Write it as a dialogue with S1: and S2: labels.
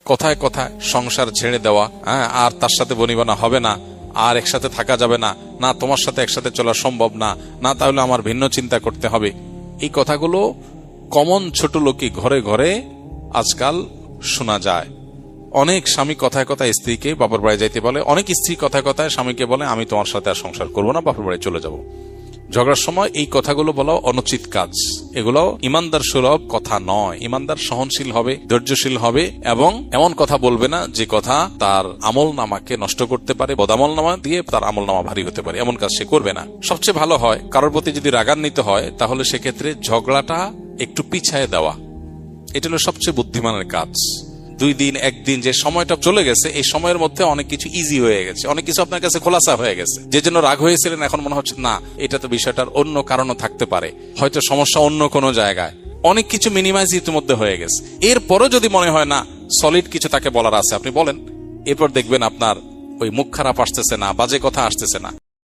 S1: কথায় কথায় সংসার ছেড়ে দেওয়া, আর তার সাথে বনিবনা হবে না, আর একসাথে থাকা যাবে না, না তোমার সাথে একসাথে চলা সম্ভব না, না তাহলে আমার ভিন্ন চিন্তা করতে হবে। এই কথাগুলো কমন ছোট লোকই ঘরে ঘরে আজকাল শোনা যায়। অনেক স্বামী কথায় কথায় স্ত্রীকে বাপের বাড়ি যাইতে বলে, অনেক স্ত্রী কথায় কথায় স্বামীকে বলে আমি তোমার সাথে আর সংসার করবো না, বাপের বাড়ি চলে যাব। ঝগড়ার সময় এই কথাগুলো বলা অনুচিত কাজ। এগুলো ইমানদার সুলভ কথা নয়। ইমানদার সহনশীল হবে, ধৈর্যশীল হবে এবং এমন কথা বলবে না যে কথা তার আমল নামাকে নষ্ট করতে পারে, বদামল নামা দিয়ে তার আমল নামা ভারী হতে পারে, এমন কাজ সে করবে না। সবচেয়ে ভালো হয় কারোর প্রতি যদি রাগান্বিত হয় তাহলে সেক্ষেত্রে ঝগড়াটা একটু পিছায় দেওয়া, এটা হলো সবচেয়ে বুদ্ধিমানের কাজ। 2 দিন 1 দিন যে সময়টা চলে গেছে, এই সময়ের মধ্যে অনেক কিছু ইজি হয়ে গেছে, অনেক কিছু আপনার কাছে খোলাসা হয়ে গেছে। যে জন্য রাগ হয়েছিলেন এখন মনে হচ্ছে না, এটা তো বিষয়টার অন্য কারণও থাকতে পারে, হয়তো সমস্যা অন্য কোনো জায়গায়। অনেক কিছু মিনিমাইজ ইতিমধ্যে হয়ে গেছে। এরপরও যদি মনে হয় না সলিড কিছু তাকে বলার আছে, আপনি বলেন। এরপর দেখবেন আপনার ওই মুখ খারাপ আসতেছে না, বাজে কথা আসতেছে না।